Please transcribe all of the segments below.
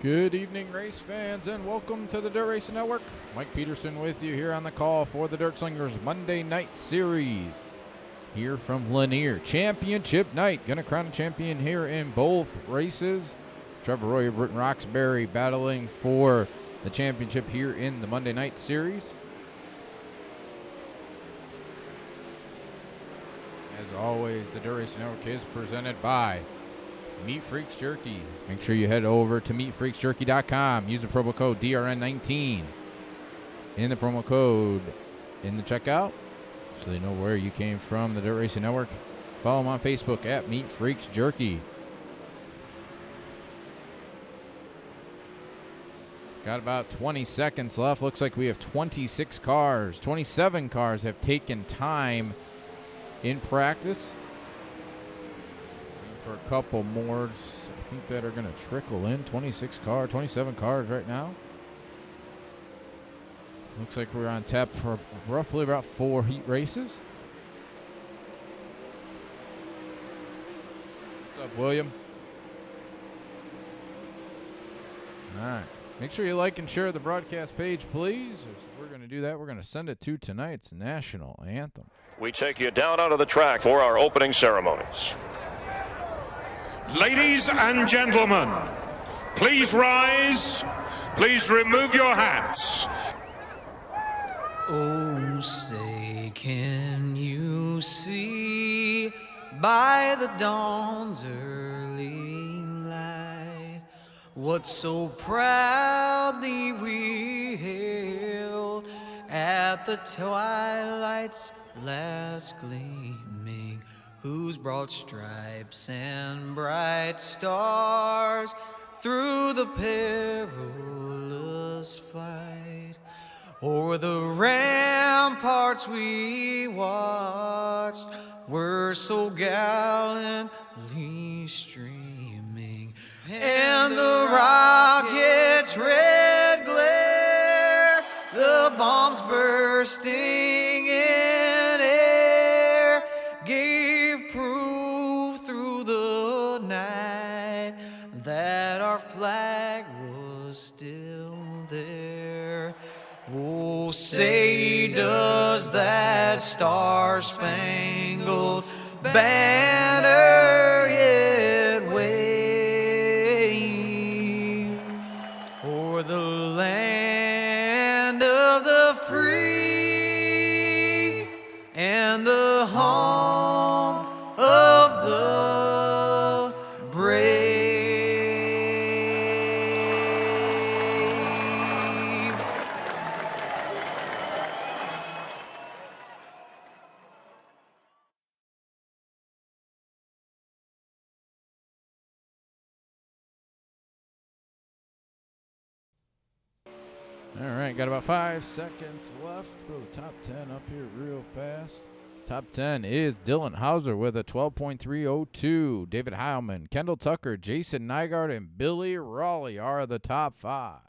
Good evening, race fans, and welcome to the Dirt Racing Network. Mike Peterson with you here on the call for the Dirt Slingers Monday Night Series. Here from Lanier. Championship night. Going to crown a champion here in both races. Trevor Roy of Britton Roxbury battling for the championship here in the Monday Night Series. As always, the Dirt Racing Network is presented by Meat Freaks Jerky. Make sure you head over to meatfreaksjerky.com. Use the promo code DRN19 in the promo code in the checkout so they know where you came from, the Dirt Racing Network. Follow them on Facebook at Meat Freaks Jerky. Got about 20 seconds left. Looks like we have 26 cars. 27 cars have taken time in practice. For a couple more, I think, that are going to trickle in. 27 cars right now. Looks like we're on tap for roughly about 4 heat races. What's up, William? All right. Make sure you like and share the broadcast page, please. We're going to do that. We're going to send it to tonight's national anthem. We take you down onto the track for our opening ceremonies. Ladies and gentlemen, please rise. Please remove your hats. Oh, say, can you see by the dawn's early light what so proudly we hailed at the twilight's last gleaming, whose broad stripes and bright stars through the perilous flight o'er the ramparts we watched were so gallantly streaming, and the rocket's red glare, the bombs bursting in air, gave proof through the night that our flag was still there. Oh, say, does that star-spangled banner yet wave o'er the land of the free and the home of the brave? All right, got about 5 seconds left. Throw the top 10 up here real fast. Top 10 is Dylan Hauser with a 12.302. David Heilman, Kendall Tucker, Jason Nygaard, and Billy Raleigh are the top 5.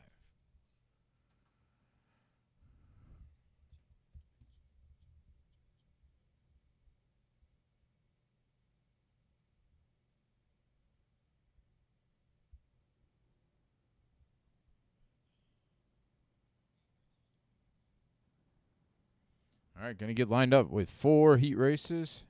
All right, going to get lined up with 4 heat races.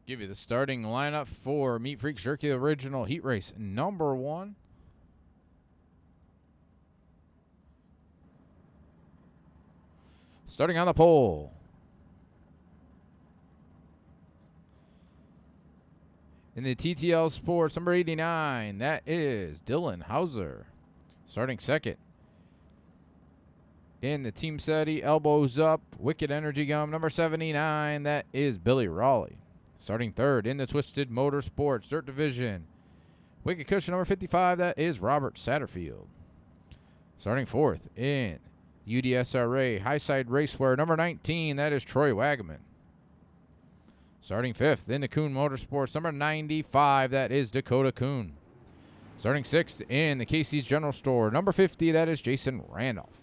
Give you the starting lineup for Meat Freaks Jerky Original Heat Race number 1. Starting on the pole. In the TTL Sports, number 89, that is Dylan Hauser. Starting second. In the Team SETI, Elbows Up, Wicked Energy Gum, number 79, that is Billy Raleigh. Starting third in the Twisted Motorsports Dirt Division, Wicked Cushion, number 55, that is Robert Satterfield. Starting fourth in UDSRA Highside Racewear, number 19, that is Troy Wagaman. Starting fifth in the Kuhn Motorsports, number 95, that is Dakota Kuhn. Starting sixth in the Casey's General Store, number 50, that is Jason Randolph.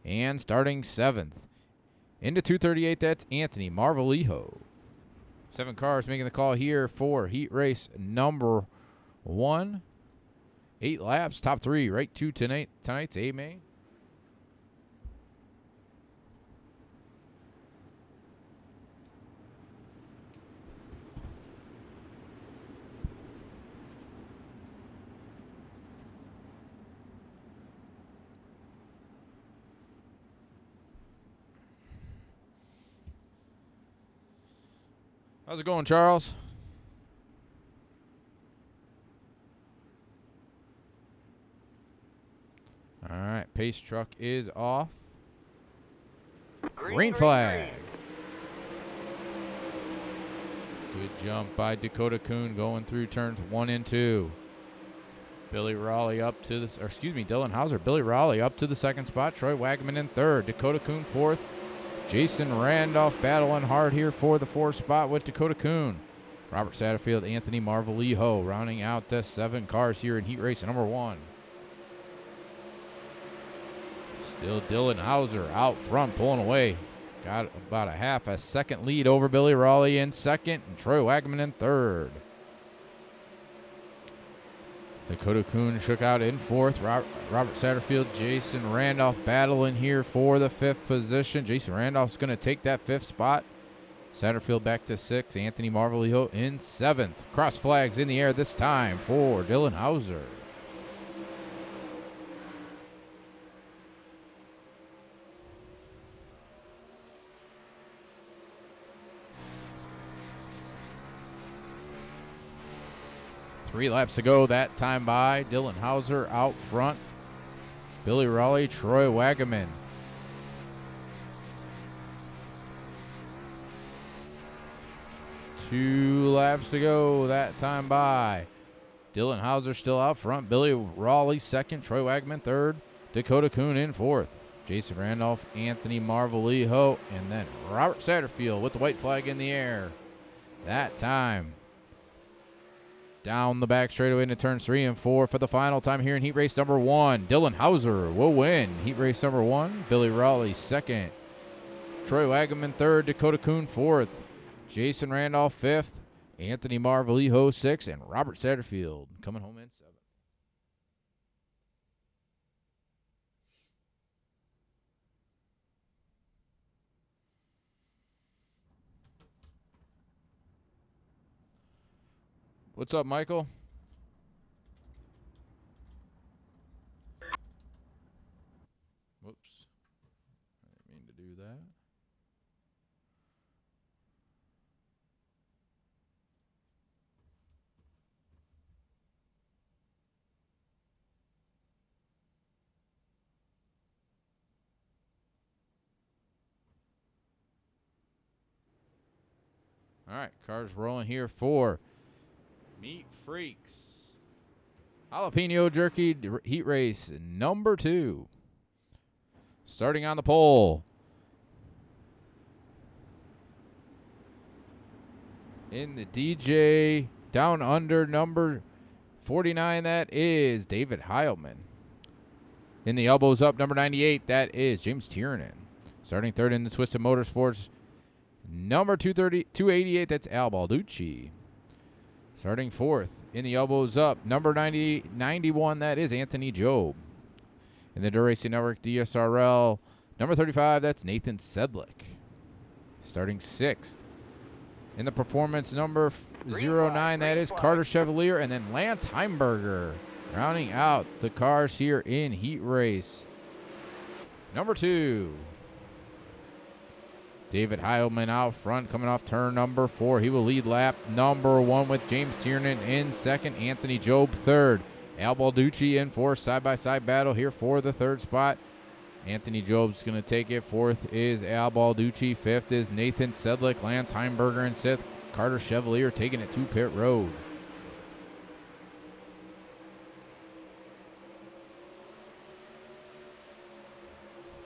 And starting seventh into 238, that's Anthony Marvalijo. 7 cars making the call here for heat race number 1. 8 laps, top 3, right to tonight's A main. How's it going, Charles? All right, pace truck is off. Green flag. Good jump by Dakota Kuhn going through turns 1 and 2. Dylan Hauser, Billy Raleigh up to the 2nd spot. Troy Wagaman in 3rd. Dakota Kuhn 4th. Jason Randolph battling hard here for the 4th spot with Dakota Kuhn. Robert Satterfield, Anthony Marvalijo rounding out the 7 cars here in heat race number 1. Still Dylan Hauser out front pulling away. Got about a half a second lead over Billy Raleigh in 2nd and Troy Wagaman in 3rd. Dakota Kuhn shook out in 4th. Robert Satterfield, Jason Randolph battling here for the 5th position. Jason Randolph's going to take that 5th spot. Satterfield back to 6th. Anthony Marvalijo in 7th. Cross flags in the air this time for Dylan Hauser. Three laps to go that time by. Dylan Hauser out front. Billy Raleigh, Troy Wagaman. Two laps to go that time by. Dylan Hauser still out front. Billy Raleigh 2nd. Troy Wagaman 3rd. Dakota Kuhn in 4th. Jason Randolph, Anthony Marvalijo, and then Robert Satterfield with the white flag in the air. That time. Down the back straightaway into turns 3 and 4 for the final time here in heat race number 1. Dylan Hauser will win heat race number 1. Billy Raleigh 2nd. Troy Wagaman 3rd. Dakota Kuhn 4th. Jason Randolph 5th. Anthony Marvalijo 6th. And Robert Satterfield coming home in 7th. What's up, Michael? Whoops. I didn't mean to do that. All right, cars rolling here for Meat Freaks. Jalapeno Jerky Heat Race number 2. Starting on the pole. In the DJ Down Under number 49, that is David Heilman. In the elbows up number 98, that is James Tiernan. Starting 3rd in the Twisted Motorsports number 288, that's Al Balducci. Starting 4th in the elbows up, number 91, that is Anthony Job. In the Duracell Network DSRL, number 35, that's Nathan Sedlick. Starting 6th in the Performance number 09, that is Carter Chevalier, and then Lance Heimberger. Rounding out the cars here in heat race number 2. David Heilman out front, coming off turn number 4. He will lead lap number 1 with James Tiernan in 2nd. Anthony Job 3rd. Al Balducci in 4th. Side-by-side battle here for the 3rd spot. Anthony Job's going to take it. 4th is Al Balducci. 5th is Nathan Sedlick. Lance Heimberger in 6th. Carter Chevalier taking it to pit road.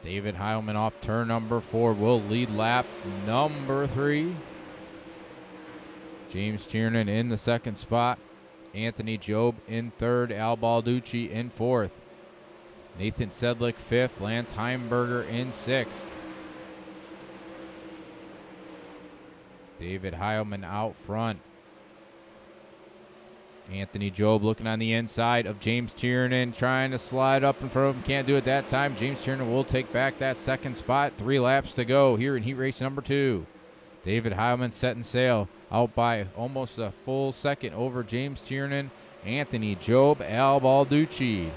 David Heilman off turn number 4 will lead lap number 3. James Tiernan in the 2nd spot. Anthony Job in 3rd. Al Balducci in 4th. Nathan Sedlick 5th. Lance Heimberger in 6th. David Heilman out front. Anthony Job looking on the inside of James Tiernan, trying to slide up in front of him. Can't do it that time. James Tiernan will take back that second spot. 3 laps to go here in heat race number 2. David Heilman setting sail out by almost a full second over James Tiernan, Anthony Job, Al Balducci,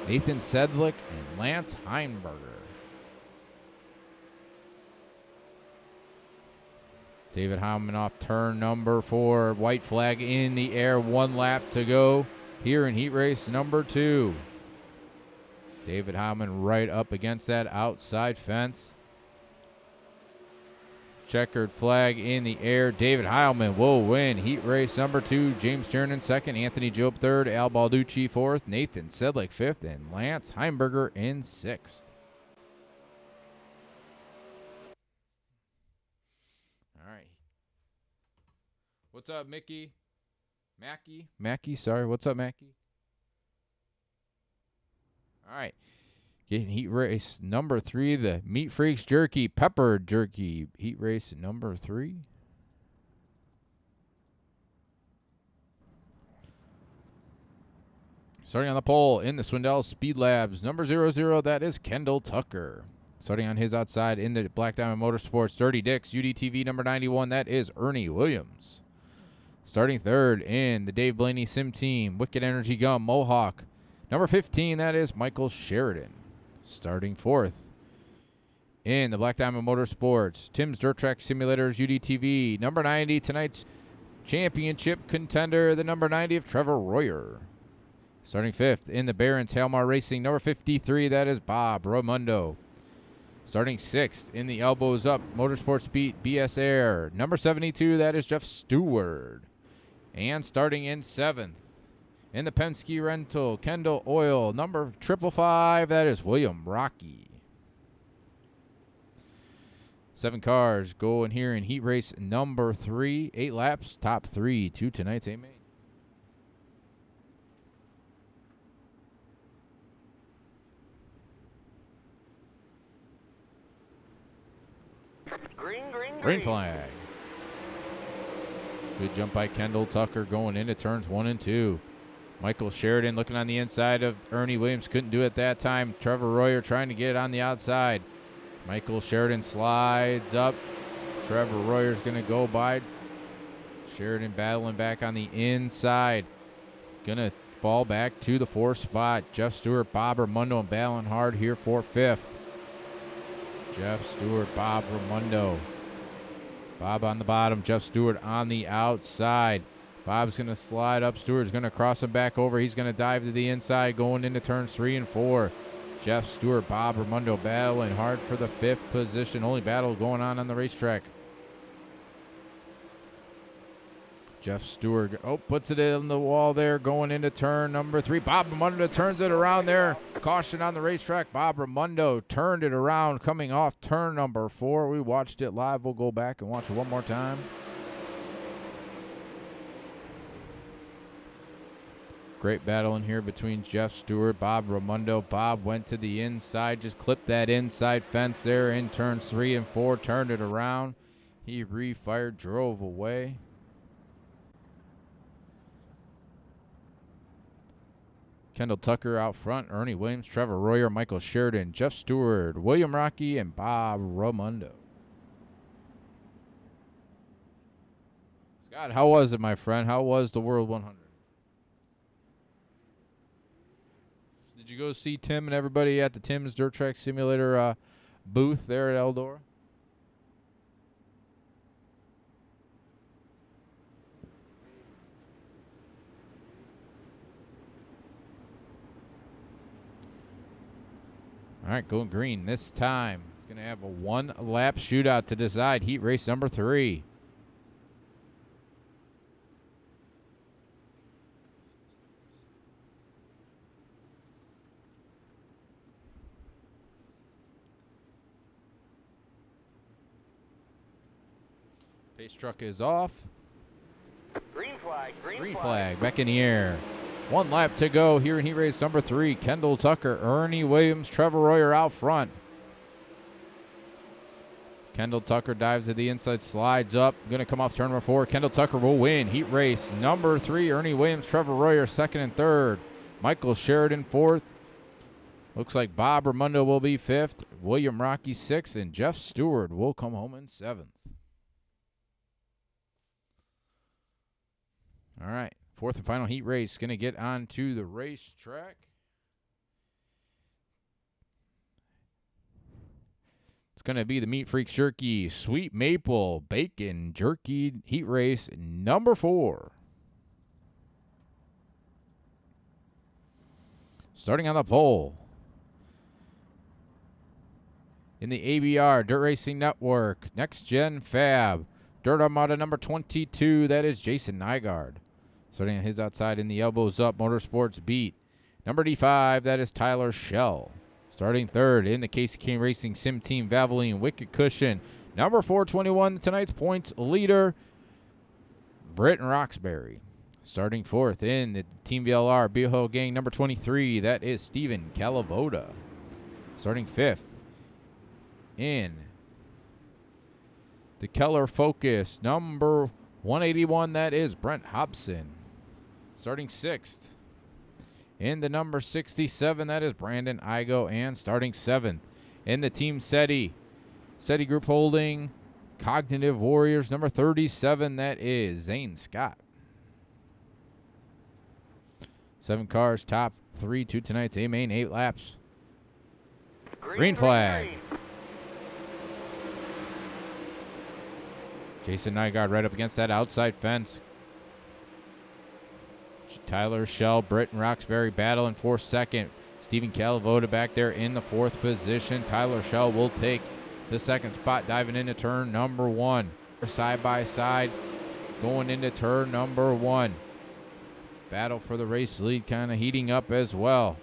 Nathan Sedlick, and Lance Heinberger. David Heilman off turn number 4. White flag in the air. 1 lap to go here in heat race number 2. David Heilman right up against that outside fence. Checkered flag in the air. David Heilman will win heat race number 2. James Tiernan second. Anthony Job third. Al Balducci fourth. Nathan Sedlick fifth. And Lance Heinberger in 6th. What's up, Mickey? Mackie, sorry. What's up, Mackie? All right. Getting heat race number 3, the Meat Freaks Jerky, Pepper Jerky. Heat race number 3. Starting on the pole in the Swindell Speed Labs, number 00, that is Kendall Tucker. Starting on his outside in the Black Diamond Motorsports, Dirty Dicks, UDTV number 91, that is Ernie Williams. Starting third in the Dave Blaney Sim Team, Wicked Energy Gum, Mohawk. Number 15, that is Michael Sheridan. Starting fourth in the Black Diamond Motorsports, Tim's Dirt Track Simulators, UDTV. Number 90, tonight's championship contender, the number 90 of Trevor Royer. Starting fifth in the Barron's Halmar Racing, number 53, that is Bob Ramundo. Starting sixth in the Elbows Up Motorsports Beat BS Air, number 72, that is Jeff Stewart. And starting in 7th, in the Penske Rental, Kendall Oil, number 555, that is William Rocky. 7 cars going here in heat race number 3. 8 laps, top 3 to tonight's A main. Green flag. Good jump by Kendall Tucker going into turns 1 and 2. Michael Sheridan looking on the inside of Ernie Williams. Couldn't do it that time. Trevor Royer trying to get it on the outside. Michael Sheridan slides up. Trevor Royer's going to go by. Sheridan battling back on the inside. Going to fall back to the 4th spot. Jeff Stewart, Bob Ramundo battling hard here for 5th. Jeff Stewart, Bob Ramundo. Bob on the bottom, Jeff Stewart on the outside. Bob's going to slide up. Stewart's going to cross him back over. He's going to dive to the inside going into turns 3 and 4. Jeff Stewart, Bob Ramundo battling hard for the 5th position. Only battle going on the racetrack. Jeff Stewart, puts it in the wall there going into turn number 3. Bob Ramundo turns it around there. Caution on the racetrack. Bob Ramundo turned it around coming off turn number 4. We watched it live. We'll go back and watch it one more time. Great battle in here between Jeff Stewart, Bob Ramundo. Bob went to the inside, just clipped that inside fence there in turns 3 and 4, turned it around. He refired, drove away. Kendall Tucker out front, Ernie Williams, Trevor Royer, Michael Sheridan, Jeff Stewart, William Rocky, and Bob Ramundo. Scott, how was it, my friend? How was the World 100? Did you go see Tim and everybody at the Tim's Dirt Track Simulator booth there at Eldora? All right, going green this time. Going to have a 1-lap shootout to decide heat race number 3. Pace truck is off. Green flag. Green flag. Back in the air. 1 lap to go here in heat race number 3. Kendall Tucker, Ernie Williams, Trevor Royer out front. Kendall Tucker dives to the inside, slides up. Going to come off turn number 4. Kendall Tucker will win. Heat race. Number 3, Ernie Williams, Trevor Royer, 2nd and 3rd. Michael Sheridan, 4th. Looks like Bob Ramundo will be 5th. William Rocky, 6th. And Jeff Stewart will come home in 7th. All right. 4th and final heat race. Going to get onto the racetrack. It's going to be the Meat Freaks Jerky Sweet Maple Bacon Jerky Heat Race number 4. Starting on the pole. In the ABR Dirt Racing Network, Next Gen Fab, Dirt Armada number 22, that is Jason Nygaard. Starting on his outside in the Elbows Up Motorsports Beat. Number 85, that is Tyler Schell. Starting 3rd in the Casey King Racing Sim Team Valvoline Wicked Cushion. Number 421, tonight's points leader, Britton Roxbury. Starting 4th in the Team VLR Beho Gang number 23, that is Steven Calavoda. Starting 5th in the Keller Focus number 181, that is Brent Hobson. Starting 6th in the number 67, that is Brandon Igo. And starting 7th in the Team SETI Group Holding Cognitive Warriors number 37, that is Zane Scott. 7 cars, top 3 to tonight's A-Main, 8 laps. Green flag. Jason Nygaard right up against that outside fence. Tyler Schell, Britton Roxbury battling for 2nd. Steven Calavoda back there in the 4th position. Tyler Schell will take the 2nd spot, diving into turn number 1. Side by side, going into turn number 1. Battle for the race lead kind of heating up as well.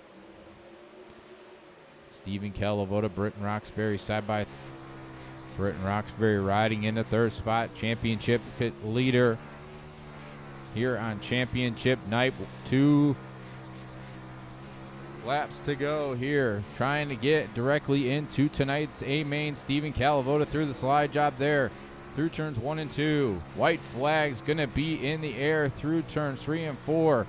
Steven Calavoda, Britton Roxbury side by. Britton Roxbury riding in the 3rd spot. Championship leader here on championship night. 2 laps to go here. Trying to get directly into tonight's A-Main. Steven Calavoda through the slide job there. Through turns 1 and 2. White flag's going to be in the air through turns 3 and 4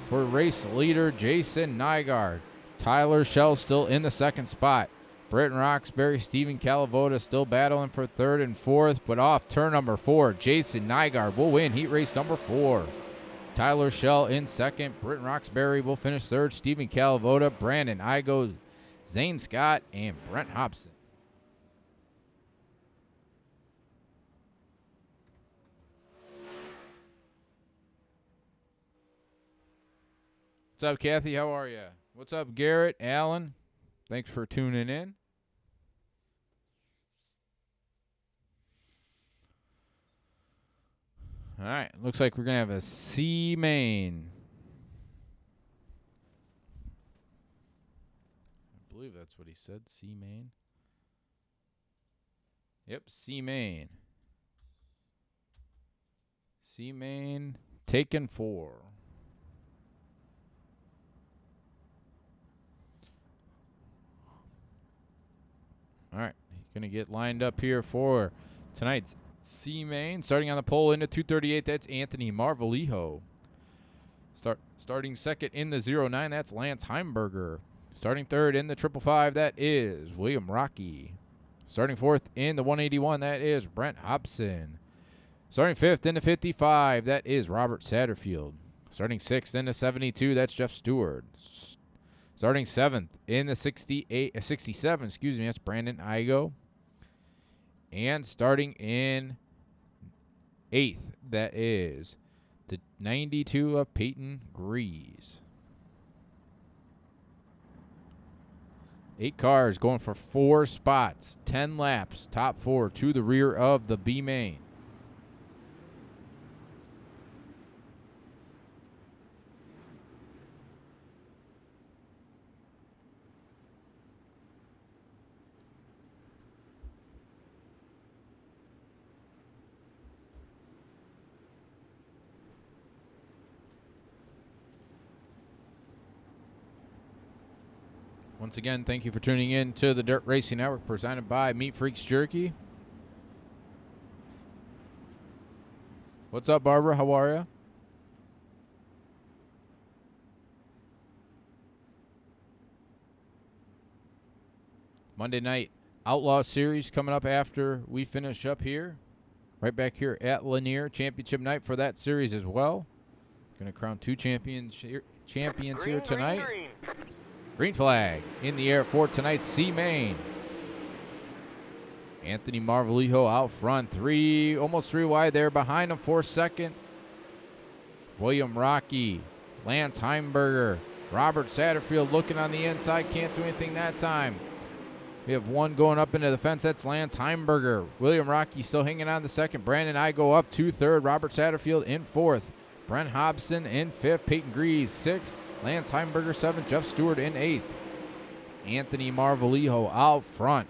for race leader Jason Nygaard. Tyler Schell still in the 2nd spot. Britton Roxbury, Steven Calavoda still battling for 3rd and 4th, but off turn number 4, Jason Nygaard will win heat race number 4. Tyler Schell in 2nd. Britton Roxbury will finish 3rd. Steven Calavoda, Brandon Igo, Zane Scott, and Brent Hobson. What's up, Kathy? How are you? What's up, Garrett, Allen? Thanks for tuning in. All right, looks like we're going to have a C main. I believe that's what he said, C main. Yep, C main. C main taken 4. All right, going to get lined up here for tonight's C main. Starting on the pole into 238, that's Anthony Marvalijo. Starting 2nd in the 09, that's Lance Heimberger. Starting 3rd in the 555, that is William Rocky. Starting 4th in the 181, that is Brent Hobson. Starting 5th in the 55, that is Robert Satterfield. Starting 6th in the 72, that's Jeff Stewart. Starting 7th in the 67, that's Brandon Igo. And starting in 8th, that is the 92 of Peyton Grease. 8 cars going for 4 spots, 10 laps, top 4 to the rear of the B main. Once again, thank you for tuning in to the Dirt Racing Network presented by Meat Freaks Jerky. What's up, Barbara? How are you? Monday night Outlaw Series coming up after we finish up here. Right back here at Lanier. Championship night for that series as well. Going to crown 2 champions here tonight. Green flag in the air for tonight's C-Main. Anthony Marvalijo out front. Almost three wide there. Behind him for second. William Rocky, Lance Heimberger, Robert Satterfield looking on the inside. Can't do anything that time. We have one going up into the fence. That's Lance Heimberger. William Rocky still hanging on the second. Brandon I go up to third. Robert Satterfield in fourth. Brent Hobson in fifth. Peyton Grease sixth. Lance Heimberger seventh. Jeff Stewart in eighth. Anthony Marvalijo out front.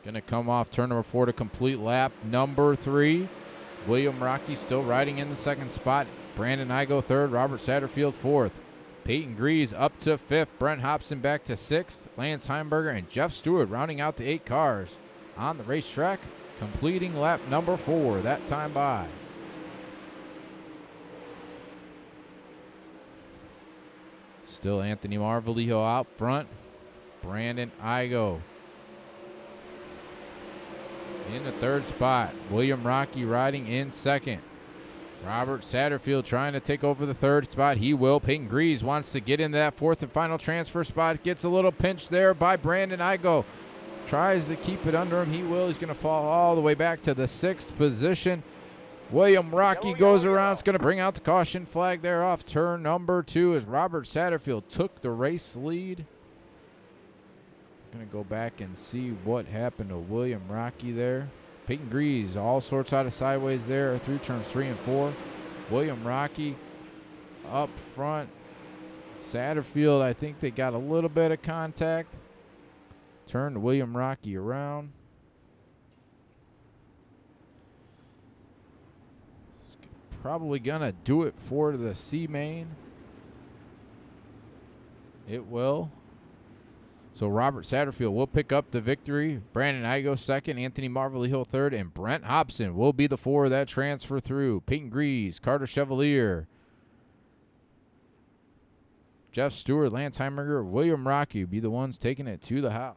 Going to come off turn number 4 to complete lap number 3. William Rocky still riding in the second spot. Brandon I go third. Robert Satterfield fourth. Peyton Grease up to 5th. Brent Hobson back to 6th. Lance Heimberger and Jeff Stewart rounding out the 8 cars on the racetrack, completing lap number 4 that time by. Still Anthony Marvalijo out front. Brandon Igo in the 3rd spot. William Rocky riding in 2nd. Robert Satterfield trying to take over the 3rd spot. He will. Peyton Grease wants to get into that 4th and final transfer spot. Gets a little pinch there by Brandon Igo. Tries to keep it under him. He will. He's going to fall all the way back to the 6th position. William Rocky goes around. It's going to bring out the caution flag there off turn number 2 as Robert Satterfield took the race lead. Going to go back and see what happened to William Rocky there. Peyton Grease all sorts out of sideways there through turns 3 and 4. William Rocky up front. Satterfield, I think they got a little bit of contact. Turned William Rocky around. Probably going to do it for the C-Main. It will. So Robert Satterfield will pick up the victory. Brandon Igo second, Anthony Marvalijo third, and Brent Hobson will be the 4 that transfer through. Peyton Grease, Carter Chevalier, Jeff Stewart, Lance Heimberger, William Rocky will be the ones taking it to the house.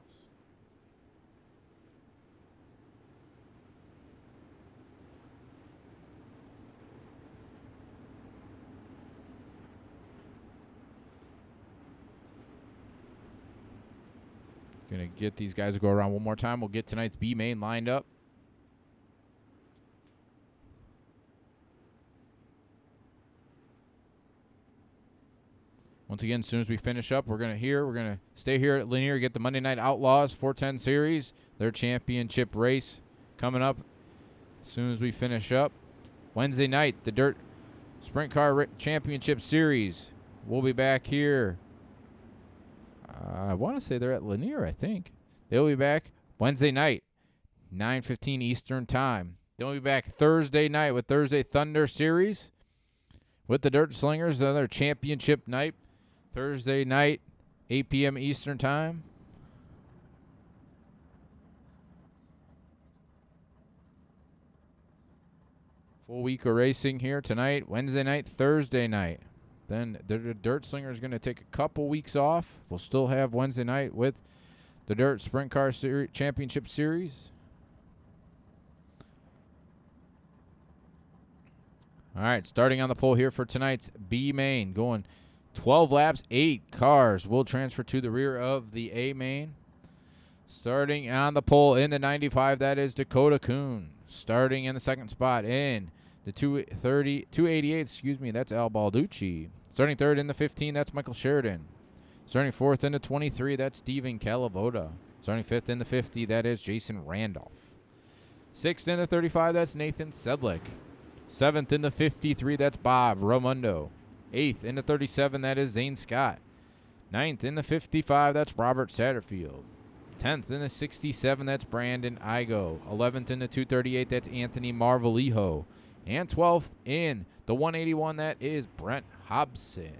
Going to get these guys to go around one more time. We'll get tonight's B-Main lined up. Once again, as soon as we finish up, we're going to stay here at Lanier, get the Monday Night Outlaws 410 Series, their championship race coming up as soon as we finish up. Wednesday night, the Dirt Sprint Car Championship Series. We'll be back here. I want to say they're at Lanier, I think. They'll be back Wednesday night, 9:15 Eastern Time. They'll be back Thursday night with Thursday Thunder Series with the Dirt Slingers, another championship night. Thursday night, 8 p.m. Eastern Time. Full week of racing here tonight, Wednesday night, Thursday night. Then the Dirt Slinger is going to take a couple weeks off. We'll still have Wednesday night with the Dirt Sprint Car Championship Series. All right, starting on the pole here for tonight's B-Main. Going 12 laps, 8 cars will transfer to the rear of the A-Main. Starting on the pole in the 95, that is Dakota Kuhn. Starting in the 2nd spot in the 288, that's Al Balducci. Starting 3rd in the 15, that's Michael Sheridan. Starting 4th in the 23, that's Steven Calavoda. Starting 5th in the 50, that is Jason Randolph. 6th in the 35, that's Nathan Sedlick. 7th in the 53, that's Bob Ramundo. 8th in the 37, that is Zane Scott. 9th in the 55, that's Robert Satterfield. 10th in the 67, that's Brandon Igo. 11th in the 238, that's Anthony Marvalijo. And 12th in the 181, that is Brent Hobson.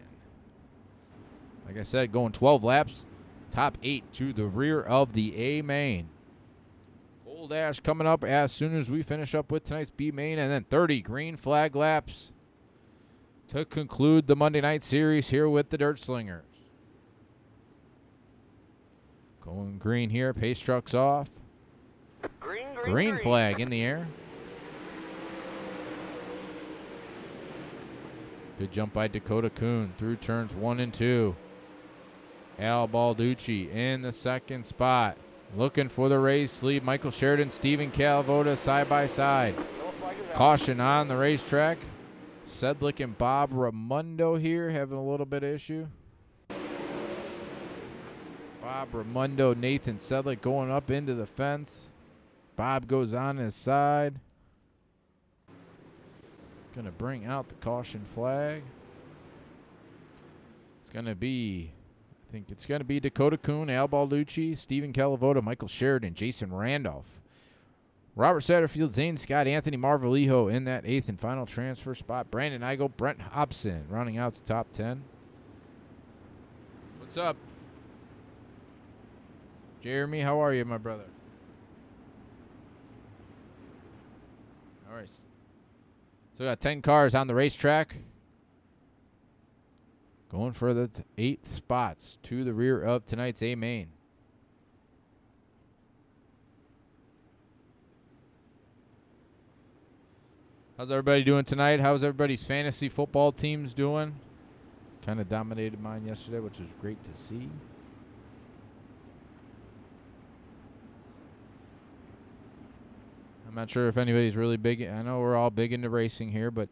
Like I said, going 12 laps, top 8 to the rear of the A-Main. Pole Pole dash coming up as soon as we finish up with tonight's B main, and then 30 green flag laps to conclude the Monday night series here with the Dirt Slingers. Going green here, pace truck's off. Green flag in the air. Good jump by Dakota Kuhn through turns 1 and 2. Al Balducci in the second spot. Looking for the race lead. Michael Sheridan, Steven Calavoda side by side. Caution on the racetrack. Sedlick and Bob Ramundo here having a little bit of issue. Bob Ramundo, Nathan Sedlick going up into the fence. Bob goes on his side. Going to bring out the caution flag. It's going to be, I think it's going to be Dakota Kuhn, Al Balducci, Steven Calavoda, Michael Sheridan, Jason Randolph, Robert Satterfield, Zane Scott, Anthony Marvalijo in that 8th and final transfer spot. Brandon Igo, Brent Hobson rounding out the top 10. What's up? Jeremy, how are you, my brother? All right. So we got 10 cars on the racetrack. Going for the 8 spots to the rear of tonight's A main. How's everybody doing tonight? How's everybody's fantasy football teams doing? Kind of dominated mine yesterday, which was great to see. I'm not sure if anybody's really big. I know we're all big into racing here, but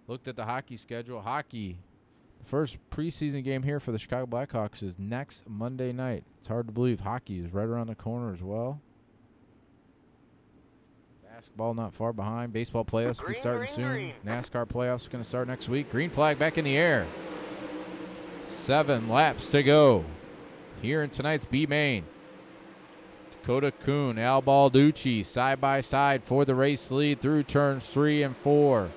looked at the hockey schedule. Hockey, the first preseason game here for the Chicago Blackhawks is next Monday night. It's hard to believe hockey is right around the corner as well. Basketball not far behind. Baseball playoffs will be starting soon. NASCAR playoffs are going to start next week. Green flag back in the air. 7 laps to go here in tonight's B main. Dakota Kuhn, Al Balducci side by side for the race lead through turns 3 and 4.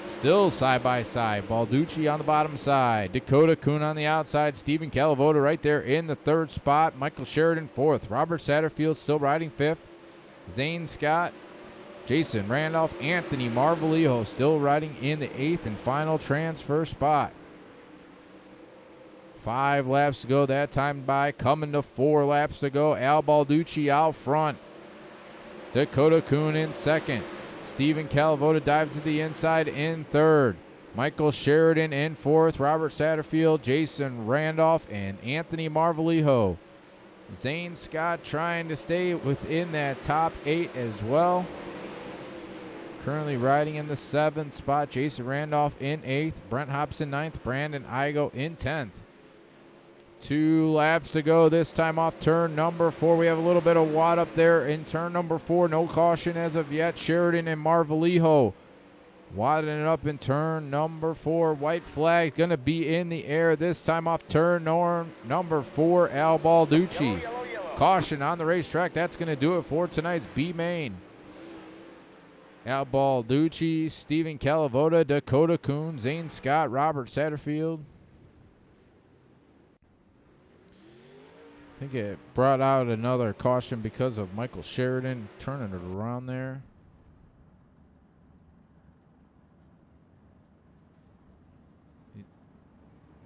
Still side by side. Balducci on the bottom side. Dakota Kuhn on the outside. Steven Calavoda right there in the 3rd spot. Michael Sheridan 4th. Robert Satterfield still riding 5th. Zane Scott, Jason Randolph, Anthony Marvalijo still riding in the 8th and final transfer spot. 5 laps to go that time by. Coming to 4 laps to go. Al Balducci out front. Dakota Kuhn in 2nd. Steven Calavoda dives to the inside in 3rd. Michael Sheridan in 4th. Robert Satterfield, Jason Randolph, and Anthony Marvalijo. Zane Scott trying to stay within that top 8 as well. Currently riding in the 7th spot. Jason Randolph in 8th. Brent Hobson 9th. Brandon Igo in 10th. 2 laps to go this time off turn number 4. We have a little bit of wad up there in turn number 4. No caution as of yet. Sheridan and Marvalijo wadding it up in turn number 4. White flag going to be in the air this time off turn number 4. Al Balducci. Caution on the racetrack. That's going to do it for tonight's B main. Al Balducci, Steven Calavoda, Dakota Kuhn, Zane Scott, Robert Satterfield. I think it brought out another caution because of Michael Sheridan turning it around there.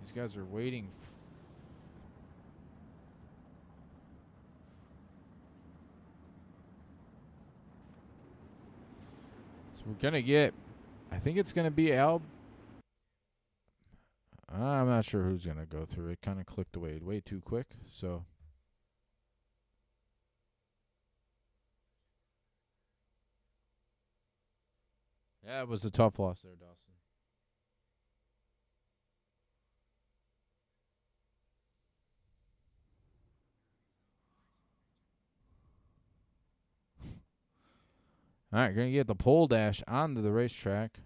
These guys are waiting. So we're going to get, I think it's going to be Al. I'm not sure who's going to go through. It kind of clicked away way too quick. So. Yeah, it was a tough loss there, Dawson. All right, going to get the pole dash onto the racetrack.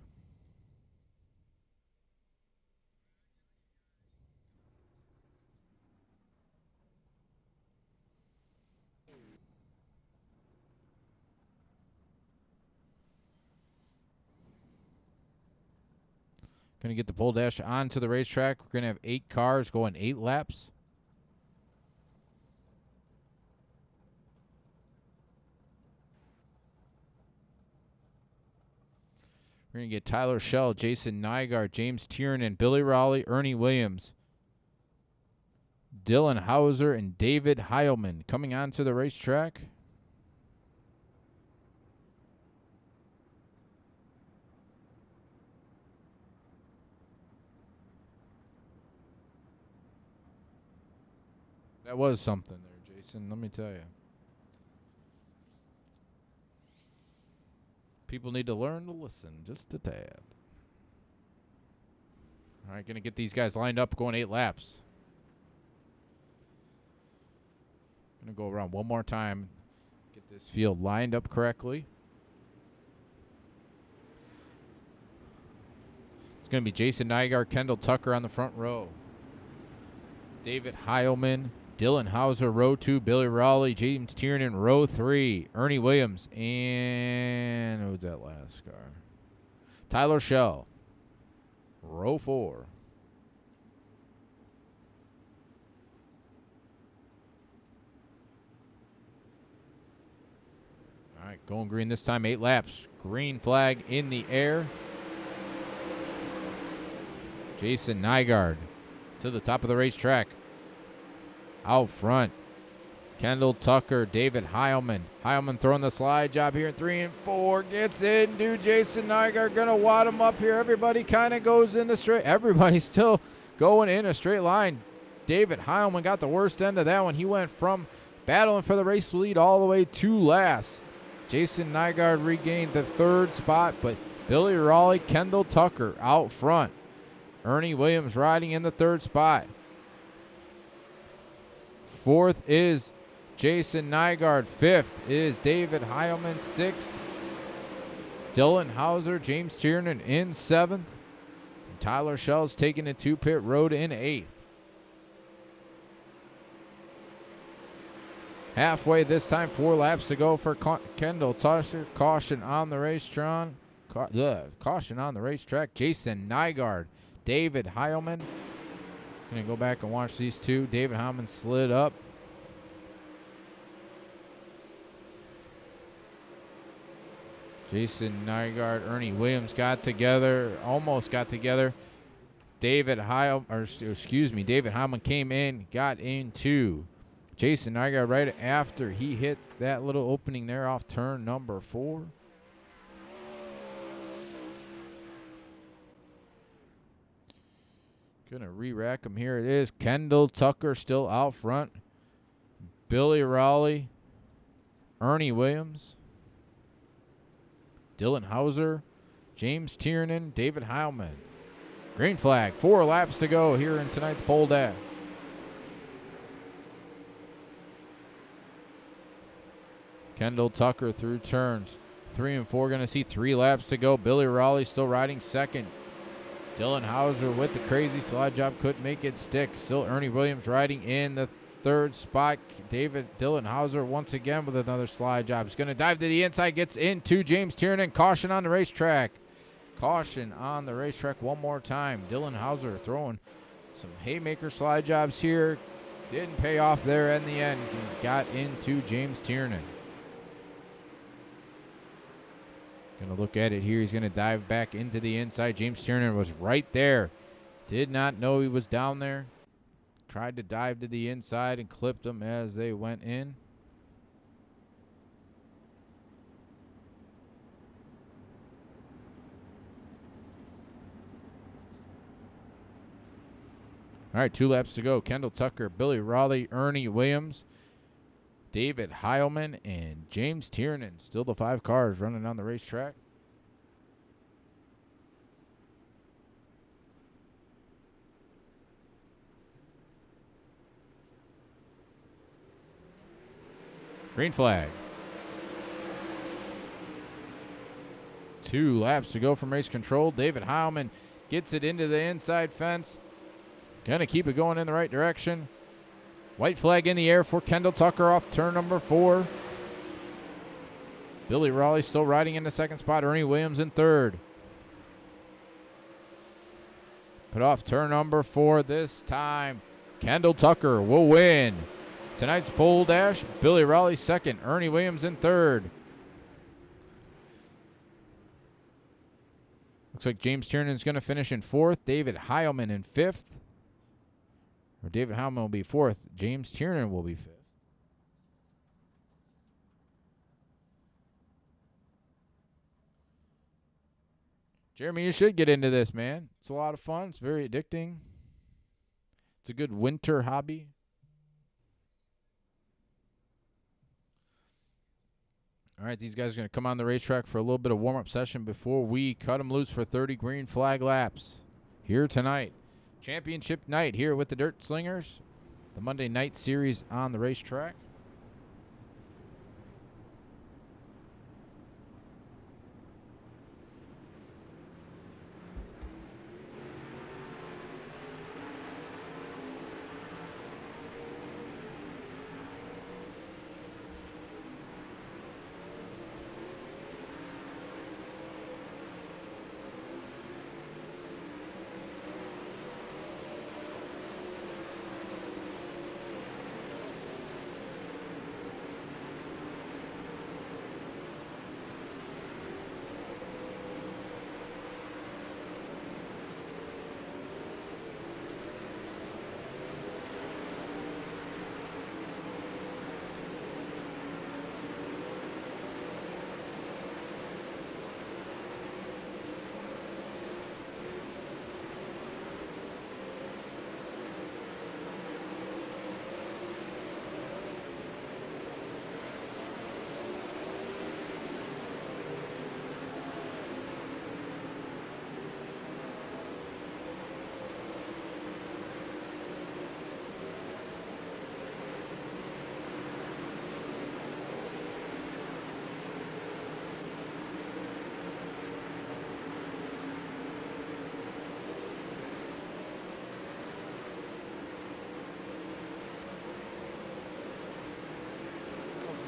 Going to get the pole dash onto the racetrack. We're going to have 8 cars going 8 laps. We're going to get Tyler Schell, Jason Nygaard, James Tiernan, Billy Raleigh, Ernie Williams, Dylan Hauser, and David Heilman coming onto the racetrack. That was something there, Jason, let me tell you. People need to learn to listen just a tad. All right, going to get these guys lined up, going 8 laps. Going to go around one more time, get this field lined up correctly. It's going to be Jason Nygaard, Kendall Tucker on the front row. David Heilman, Dylan Hauser, row 2, Billy Raleigh, James Tiernan, row 3, Ernie Williams, and who's that last car? Tyler Schell, row 4. All right, going green this time, 8 laps. Green flag in the air. Jason Nygaard to the top of the racetrack. Out front, Kendall Tucker, David Heilman. Heilman throwing the slide job here in 3 and 4. Gets in, dude. Jason Nygaard going to wad him up here. Everybody kind of goes in the straight. Everybody's still going in a straight line. David Heilman got the worst end of that one. He went from battling for the race lead all the way to last. Jason Nygaard regained the 3rd spot, but Billy Raleigh, Kendall Tucker out front. Ernie Williams riding in the 3rd spot. 4th is Jason Nygaard. 5th is David Heilman. 6th, Dylan Hauser, James Tiernan in 7th. And Tyler Schell's taking it to pit road in 8th. Halfway this time, 4 laps to go for Kendall Tucker. Caution on the racetrack. Caution on the racetrack. Jason Nygaard, David Heilman. Going to go back and watch these two. David Heilman slid up. Jason Nygaard, Ernie Williams got together, almost got together. David Heilman came in, got into Jason Nygaard right after he hit that little opening there off turn number 4. Gonna re-rack him. Here it is. Kendall Tucker still out front. Billy Raleigh, Ernie Williams, Dylan Hauser, James Tiernan, David Heilman. Green flag. 4 laps to go here in tonight's pole dash. Kendall Tucker through turns 3 and 4. Gonna see 3 laps to go. Billy Raleigh still riding second. Dylan Hauser with the crazy slide job, couldn't make it stick. Still Ernie Williams riding in the 3rd spot. Dylan Hauser once again with another slide job. He's going to dive to the inside, gets into James Tiernan. Caution on the racetrack. Caution on the racetrack one more time. Dylan Hauser throwing some haymaker slide jobs here. Didn't pay off there in the end. He got into James Tiernan. Going to look at it here. He's going to dive back into the inside. James Tiernan was right there. Did not know he was down there. Tried to dive to the inside and clipped them as they went in. All right, 2 laps to go. Kendall Tucker, Billy Raleigh, Ernie Williams, David Heilman, and James Tiernan. Still the 5 cars running on the racetrack. Green flag. 2 laps to go from race control. David Heilman gets it into the inside fence. Gonna keep it going in the right direction. White flag in the air for Kendall Tucker off turn number 4. Billy Raleigh still riding in the 2nd spot. Ernie Williams in 3rd. Put off turn number 4 this time. Kendall Tucker will win tonight's pole dash. Billy Raleigh 2nd. Ernie Williams in 3rd. Looks like James Tiernan's going to finish in 4th. David Heilman in 5th. Or David Heilman will be 4th. James Tiernan will be 5th. Jeremy, you should get into this, man. It's a lot of fun. It's very addicting. It's a good winter hobby. All right, these guys are going to come on the racetrack for a little bit of warm-up session before we cut them loose for 30 green flag laps here tonight. Championship night here with the Dirt Slingers. The Monday night series on the racetrack.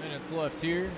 Minutes left here.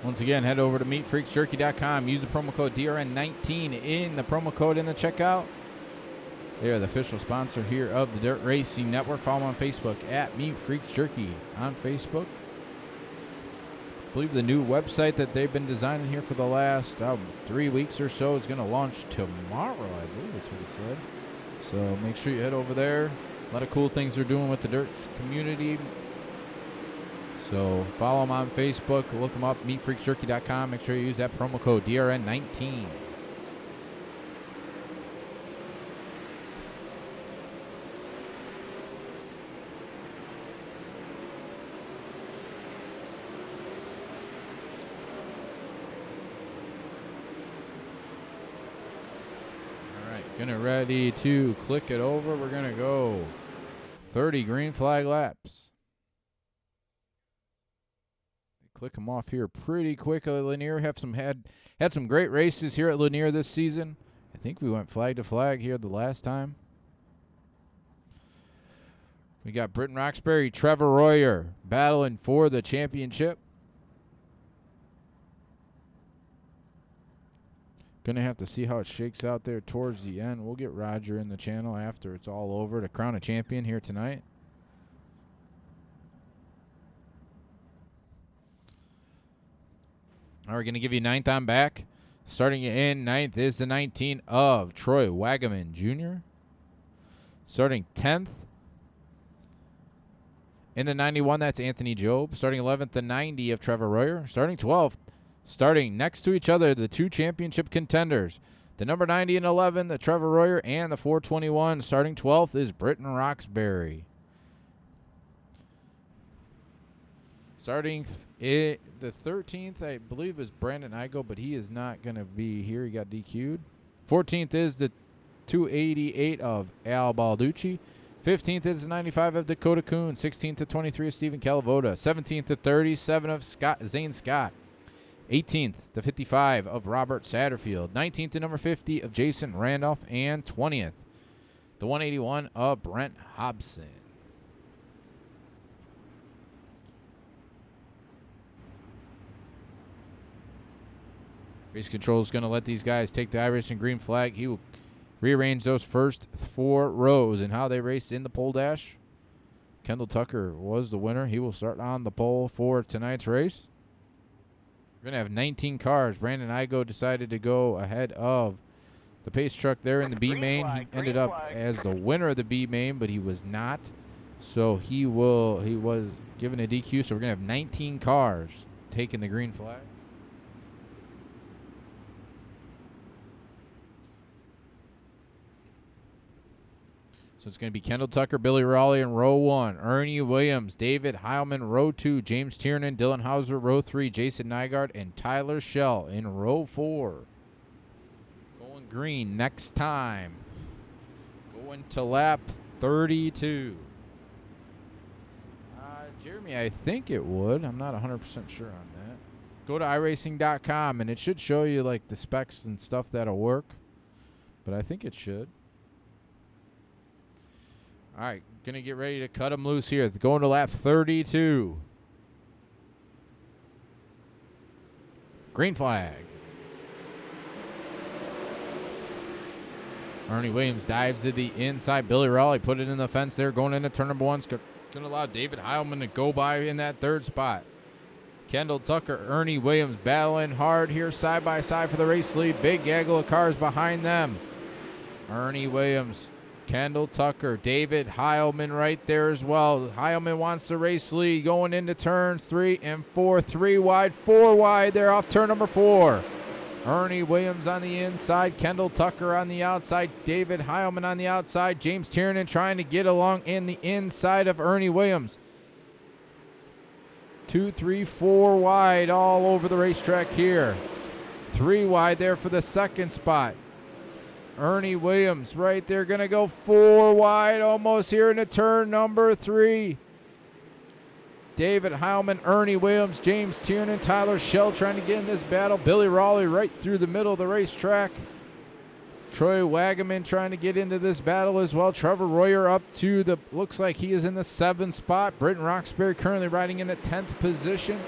Once again, head over to meatfreaksjerky.com. Use the promo code DRN19 in the promo code in the checkout. They are the official sponsor here of the Dirt Racing Network. Follow them on Facebook at Meat Freaks Jerky on Facebook. I believe the new website that they've been designing here for the last 3 weeks or so is going to launch tomorrow, I believe that's what he said. So make sure you head over there. A lot of cool things they're doing with the Dirt community. So follow them on Facebook. Look them up, meatfreaksjerky.com. Make sure you use that promo code DRN19. All right, getting ready to click it over. We're going to go 30 green flag laps. Click them off here pretty quickly. Lanier had some great races here at Lanier this season. I think we went flag to flag here the last time. We got Britton Roxbury, Trevor Royer battling for the championship. Gonna have to see how it shakes out there towards the end. We'll get Roger in the channel after it's all over to crown a champion here tonight. All right, we're going to give you 9th on back. Starting in 9th is the 19 of Troy Wagaman Jr. Starting 10th in the 91, that's Anthony Job. Starting 11th, the 90 of Trevor Royer. Starting 12th, starting next to each other, the two championship contenders. The number 90 and 11, the Trevor Royer, and the 421. Starting 12th is Britton Roxbury. Starting the 13th, I believe, is Brandon Igo, but he is not going to be here. He got DQ'd. 14th is the 288 of Al Balducci. 15th is the 95 of Dakota Kuhn. 16th to 23 of Stephen Calavoda. 17th to 37 of Zane Scott. 18th to 55 of Robert Satterfield. 19th to number 50 of Jason Randolph. And 20th to 181 of Brent Hobson. Race control is going to let these guys take the iRacing green flag. He will rearrange those first 4 rows and how they raced in the pole dash. Kendall Tucker was the winner. He will start on the pole for tonight's race. We're going to have 19 cars. Brandon Igo decided to go ahead of the pace truck there in the B main. He ended up as the winner of the B main, but he was not. So he was given a DQ. So we're going to have 19 cars taking the green flag. So it's going to be Kendall Tucker, Billy Raleigh in row 1. Ernie Williams, David Heilman, row 2. James Tiernan, Dylan Hauser, row 3. Jason Nygaard, and Tyler Schell in row 4. Going green next time. Going to lap 32. Jeremy, I think it would. I'm not 100% sure on that. Go to iRacing.com, and it should show you like the specs and stuff that'll work. But I think it should. All right, going to get ready to cut them loose here. It's going to lap 32. Green flag. Ernie Williams dives to the inside. Billy Raleigh put it in the fence there. Going into turn number 1. It's going to allow David Heilman to go by in that 3rd spot. Kendall Tucker, Ernie Williams battling hard here side by side for the race lead. Big gaggle of cars behind them. Ernie Williams, Kendall Tucker, David Heilman right there as well. Heilman wants the race lead going into turns 3 and 4. 3 wide, 4 wide. They're off turn number 4. Ernie Williams on the inside, Kendall Tucker on the outside, David Heilman on the outside, James Tiernan trying to get along in the inside of Ernie Williams. 2, 3, 4 wide all over the racetrack here. 3 wide there for the 2nd spot. Ernie Williams right there, going to go 4 wide almost here into turn number 3. David Heilman, Ernie Williams, James Tiernan, Tyler Schell trying to get in this battle. Billy Raleigh right through the middle of the racetrack. Troy Wagaman trying to get into this battle as well. Trevor Royer up to the, looks like he is in the 7th spot. Britton Roxbury currently riding in the 10th position.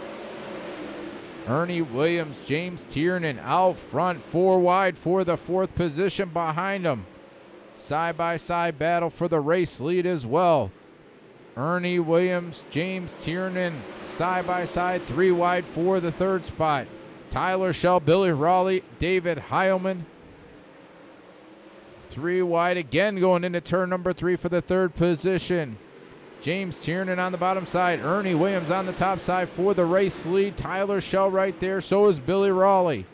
Ernie Williams, James Tiernan out front, 4 wide for the 4th position behind him. Side-by-side battle for the race lead as well. Ernie Williams, James Tiernan, side-by-side, 3 wide for the 3rd spot. Tyler Schell, Billy Raleigh, David Heilman. 3 wide again going into turn number 3 for the 3rd position. James Tiernan on the bottom side. Ernie Williams on the top side for the race lead. Tyler Schell right there. So is Billy Raleigh.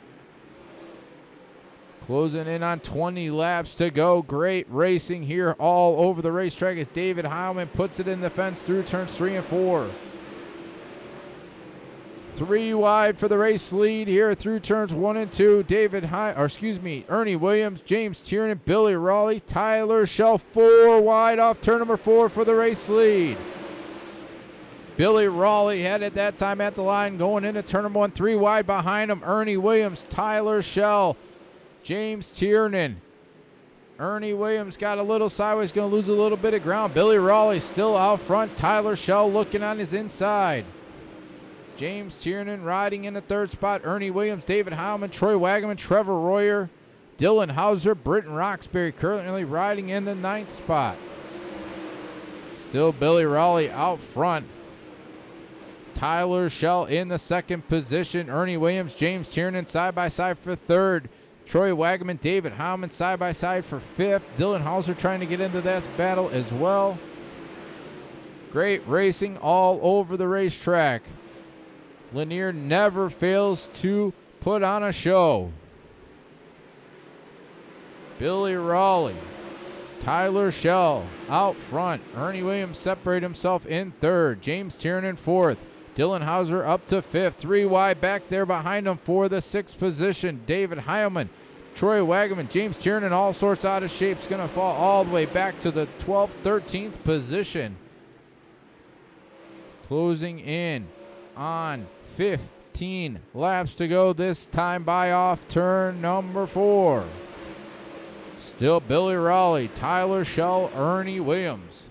Closing in on 20 laps to go. Great racing here all over the racetrack as David Heilman puts it in the fence through turns 3 and 4. 3 wide for the race lead here through turns 1 and 2. Ernie Williams, James Tiernan, Billy Raleigh, Tyler Schell, 4 wide off turn number 4 for the race lead. Billy Raleigh had at that time at the line going into turn number 1, 3 wide behind him. Ernie Williams, Tyler Schell, James Tiernan. Ernie Williams got a little sideways, going to lose a little bit of ground. Billy Raleigh still out front. Tyler Schell looking on his inside. James Tiernan riding in the 3rd spot. Ernie Williams, David Heilman, Troy Wagaman, Trevor Royer, Dylan Hauser, Britton Roxbury currently riding in the 9th spot. Still Billy Raleigh out front. Tyler Schell in the 2nd position. Ernie Williams, James Tiernan side by side for 3rd. Troy Wagaman, David Heilman side by side for 5th. Dylan Hauser trying to get into that battle as well. Great racing all over the racetrack. Lanier never fails to put on a show. Billy Raleigh, Tyler Schell out front. Ernie Williams separated himself in 3rd. James Tiernan 4th. Dylan Hauser up to 5th. 3 wide back there behind him for the 6th position. David Heilman, Troy Wagaman, James Tiernan all sorts out of shape. Is going to fall all the way back to the 12th, 13th position. Closing in on 15 laps to go. This time by off turn number 4. Still Billy Raleigh, Tyler Schell, Ernie Williams,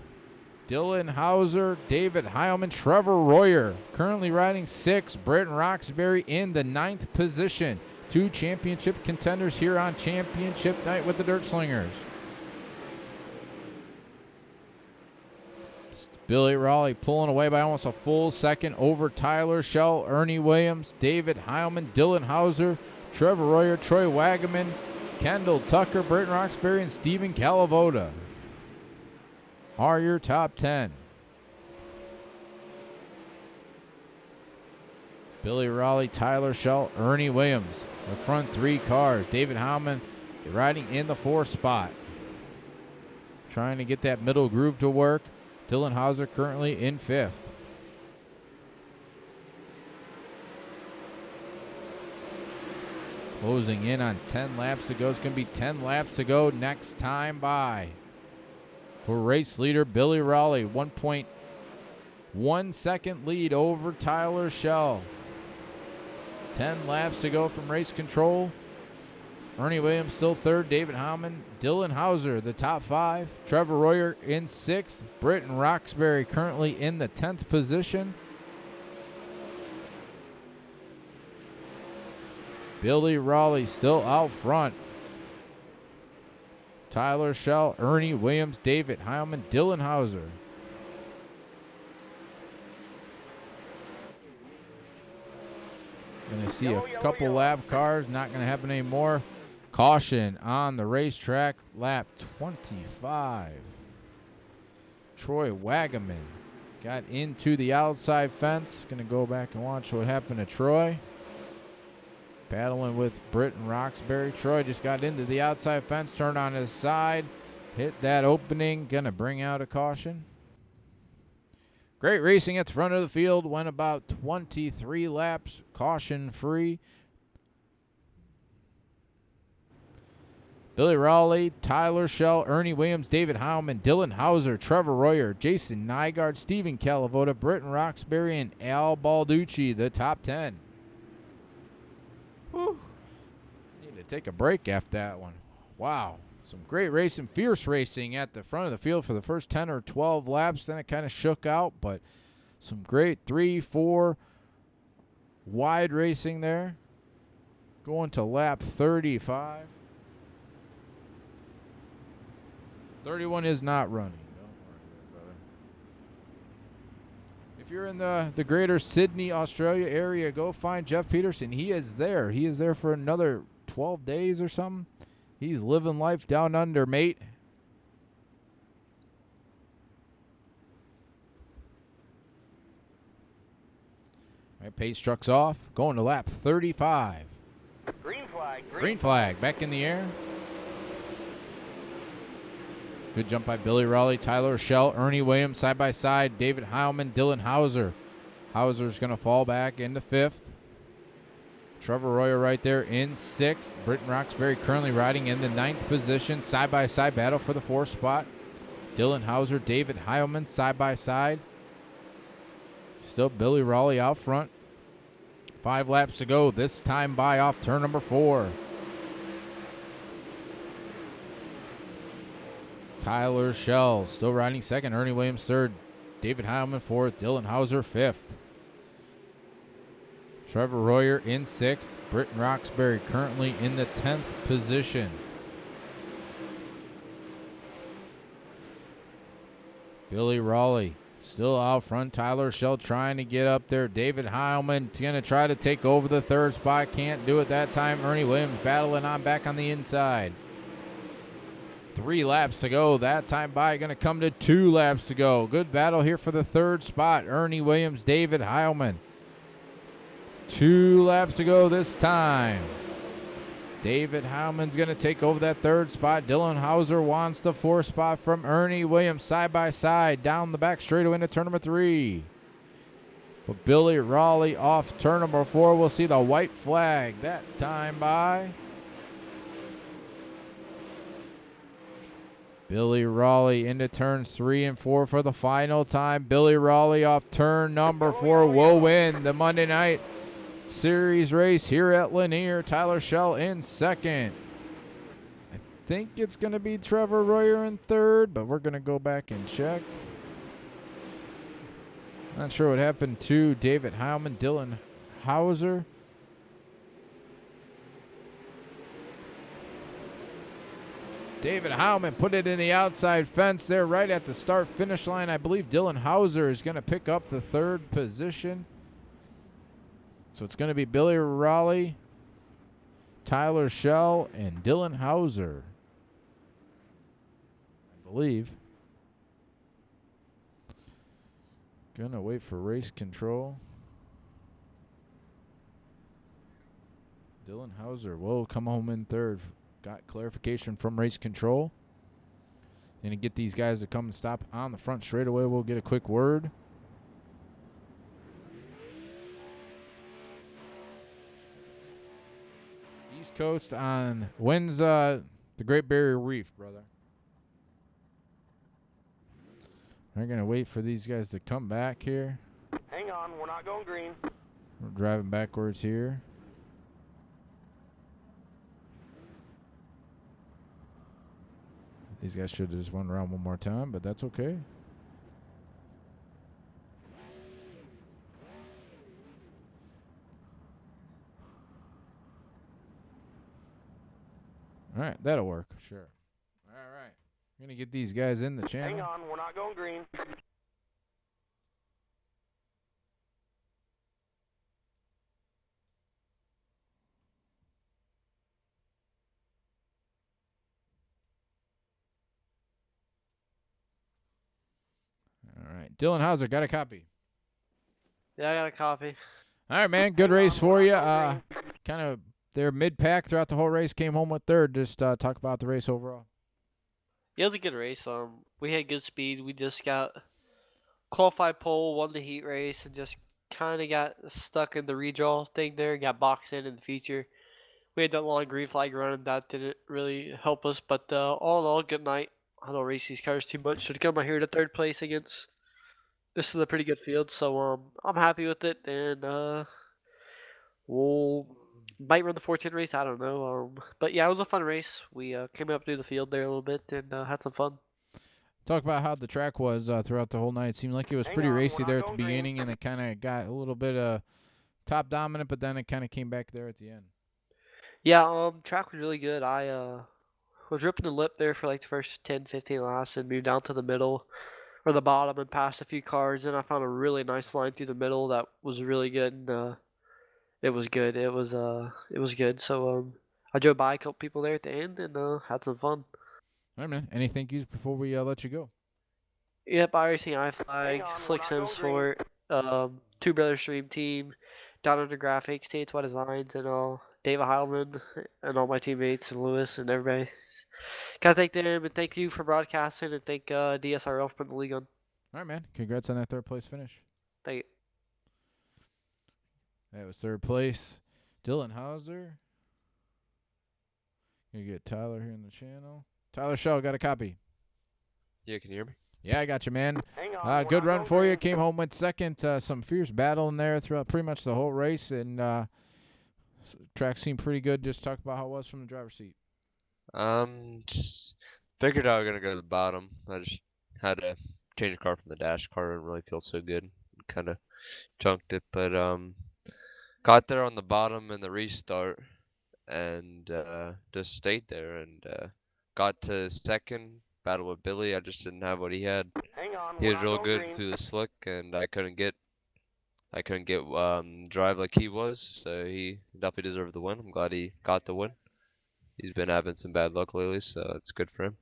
Dylan Hauser, David Heilman, Trevor Royer. Currently riding 6. Britton Roxbury in the 9th position. 2 championship contenders here on championship night with the Dirt Slingers. Billy Raleigh pulling away by almost a full second over Tyler Schell, Ernie Williams, David Heilman, Dylan Hauser, Trevor Royer, Troy Wagaman, Kendall Tucker, Britton Roxbury, and Stephen Calavoda are your top 10. Billy Raleigh, Tyler Schell, Ernie Williams. The front 3 cars. David Heilman riding in the 4th spot. Trying to get that middle groove to work. Dylan Hauser currently in 5th. Closing in on 10 laps to go. It's going to be 10 laps to go next time by. For race leader Billy Raleigh, 1.1 second lead over Tyler Schell. 10 laps to go from race control. Ernie Williams still 3rd. David Heilman, Dylan Hauser, the top 5. Trevor Royer in 6th. Britton Roxbury currently in the 10th position. Billy Raleigh still out front. Tyler Schell, Ernie Williams, David Heilman, Dylan Hauser. Going to see a couple lap cars. Not going to happen anymore. Caution on the racetrack. Lap 25. Troy Wagaman got into the outside fence. Going to go back and watch what happened to Troy. Battling with Britton Roxbury. Troy just got into the outside fence, turned on his side, hit that opening. Going to bring out a caution. Great racing at the front of the field. Went about 23 laps, caution free. Billy Raleigh, Tyler Schell, Ernie Williams, David Heilman, Dylan Hauser, Trevor Royer, Jason Nygaard, Stephen Calavoda, Britton Roxbury, and Al Balducci, the top 10. Whew. Need to take a break after that one. Wow. Some great racing, fierce racing at the front of the field for the first 10 or 12 laps. Then it kind of shook out, but some great 3, 4 wide racing there. Going to lap 35. 31 is not running. Don't worry there, brother. If you're in the greater Sydney, Australia area, go find Jeff Peterson. He is there. He is there for another 12 days or something. He's living life down under, mate. All right, pace truck's off. Going to lap 35. Green flag. Green flag. Back in the air. Good jump by Billy Raleigh, Tyler Schell, Ernie Williams side by side. David Heilman, Dylan Hauser. Hauser's going to fall back into 5th. Trevor Royer right there in 6th. Britton Roxbury currently riding in the 9th position. Side-by-side battle for the 4th spot. Dylan Hauser, David Heilman side-by-side. Still Billy Raleigh out front. 5 laps to go. This time by off turn number 4. Tyler Schell still riding 2nd. Ernie Williams 3rd. David Heilman 4th. Dylan Hauser 5th. Trevor Royer in 6th. Britton Roxbury currently in the 10th position. Billy Raleigh still out front. Tyler Schell trying to get up there. David Heilman going to try to take over the 3rd spot. Can't do it that time. Ernie Williams battling on back on the inside. 3 laps to go. That time by going to come to 2 laps to go. Good battle here for the 3rd spot. Ernie Williams, David Heilman. 2 laps to go this time. David Heilman's going to take over that 3rd spot. Dylan Hauser wants the 4th spot from Ernie Williams side by side down the back straightaway into turn number 3. But Billy Raleigh off turn number 4. We'll see the white flag that time by. Billy Raleigh into turns 3 and 4 for the final time. Billy Raleigh off turn number 4 will win the Monday night Series race here at Lanier. Tyler Schell in second. I think it's going to be Trevor Royer in third, but we're going to go back and check. Not sure what happened to David Heilman, Dylan Hauser. David Heilman put it in the outside fence there right at the start-finish line. I believe Dylan Hauser is going to pick up the third position. So it's going to be Billy Raleigh, Tyler Schell, and Dylan Hauser, I believe. Gonna wait for race control. Dylan Hauser will come home in third. Got clarification from race control. Gonna get these guys to come and stop on the front straightaway. We'll get a quick word. East Coast on when's the Great Barrier Reef, brother? We're going to wait for these guys to come back here. Hang on, we're not going green. We're driving backwards here. These guys should have just went around one more time, but that's okay. All right, that'll work. Sure. All right. I'm going to get these guys in the channel. Hang on, we're not going green. All right. Dylan Hauser, got a copy. Yeah, I got a copy. All right, man. Good race for you. Kind of they're mid-pack throughout the whole race. Came home with third. Just talk about the race overall. Yeah, it was a good race. We had good speed. We just got qualified pole, won the heat race, and just kind of got stuck in the redraw thing there and got boxed in the feature. We had that long green flag run, and that didn't really help us. But all in all, good night. I don't race these cars too much, so to come out here to third place against this is a pretty good field. So I'm happy with it, and we'll might run the 410 race. I don't know. But yeah, it was a fun race. We came up through the field there a little bit and had some fun. Talk about how the track was throughout the whole night. It seemed like it was pretty racy there at the beginning, and it kind of got a little bit top dominant, but then it kind of came back there at the end. Yeah, track was really good. I was ripping the lip there for like the first 10, 15 laps and moved down to the middle or the bottom and passed a few cars. And I found a really nice line through the middle that was really good. And it was good. It was good. So I drove by a couple people there at the end and had some fun. All right, man. Any thank yous before we let you go? Yep, iRacing iFlag, Slick Sims Sport, Two Brothers Stream Team, Down Under Graphics, TH1 Designs, and David Heilman, and all my teammates, and Lewis, and everybody. Gotta thank them, and thank you for broadcasting, and thank DSRL for putting the league on. All right, man. Congrats on that third place finish. Thank you. That was third place. Dylan Hauser. You get Tyler here in the channel. Tyler Schell, got a copy. Yeah, can you hear me? Yeah, I got you, man. Hang on, Good run for you. Came home with second. Some fierce battle in there throughout pretty much the whole race, and track seemed pretty good. Just talk about how it was from the driver's seat. Just figured I was gonna go to the bottom. I just had to change the car from the dash. Car didn't really feel so good. Kind of chunked it, but got there on the bottom in the restart, and just stayed there and got to second. Battle with Billy. I just didn't have what he had. Hang on, He we're was not real going good green. through the slick, and I couldn't get drive like he was. So he definitely deserved the win. I'm glad he got the win. He's been having some bad luck lately, so it's good for him.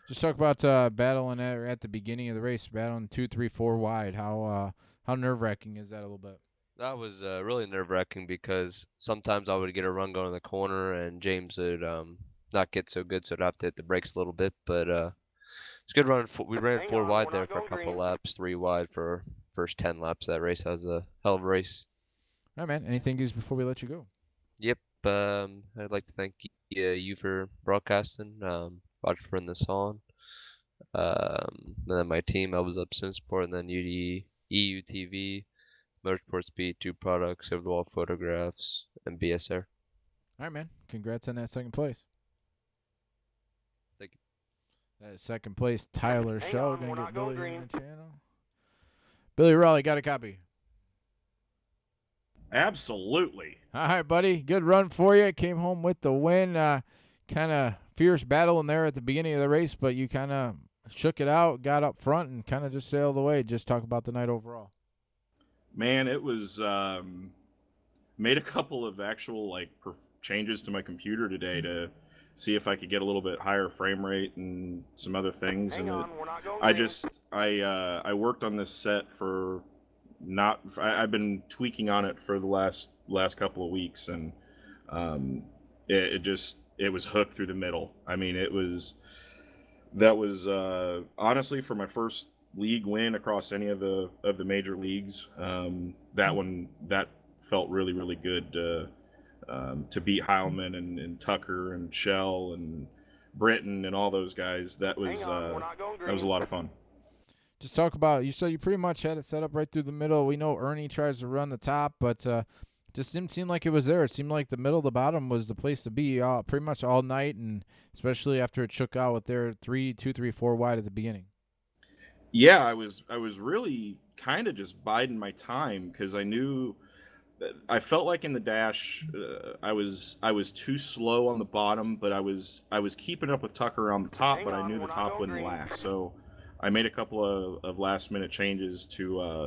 Just talk about battling at the beginning of the race, battling 2, 3, 4 wide. How nerve-wracking is that a little bit? That was really nerve-wracking because sometimes I would get a run going in the corner, and James would not get so good, so I'd have to hit the brakes a little bit. But it's good running. We ran Hang 4 on, wide we're there not for a going couple green. laps, 3 wide for first 10 laps of that race. That was a hell of a race. All right, man. Anything else before we let you go? Yep. I'd like to thank you for broadcasting, Roger for putting this on, and then my team, Elvis Up Sim Sport, and then UD, EU TV, Motorsports Beat, 2 products, over-the-wall photographs, and BSR. All right, man. Congrats on that second place. Thank you. That is second place, Tyler Hang Show. on, Gonna we're get not going Billy on green. the channel. Billy Raleigh, got a copy. Absolutely. All right, buddy. Good run for you. Came home with the win. Kind of fierce battle in there at the beginning of the race, but you kind of shook it out, got up front, and kind of just sailed away. Just talk about the night overall. Man, it was made a couple of actual changes to my computer today to see if I could get a little bit higher frame rate and some other things. Hang and on, we're not going I green. just I worked on this set for not I've been tweaking on it for the last couple of weeks, and it was hooked through the middle. I mean, that was honestly for my first league win across any of the major leagues. That felt really good to beat Heilman and Tucker and Shell and Britton and all those guys. That was Hang on, we're not going that was a green. lot of fun. Just talk about, you said you pretty much had it set up right through the middle. We know Ernie tries to run the top, but just didn't seem like it was there. It seemed like the middle, the bottom was the place to be pretty much all night, and especially after it shook out with their 2, 3, 4 wide at the beginning. Yeah, I was really kind of just biding my time because I felt like in the dash I was too slow on the bottom, but I was keeping up with Tucker on the top, Hang but I on, knew the we're not top going wouldn't green. last. So I made a couple of last minute changes to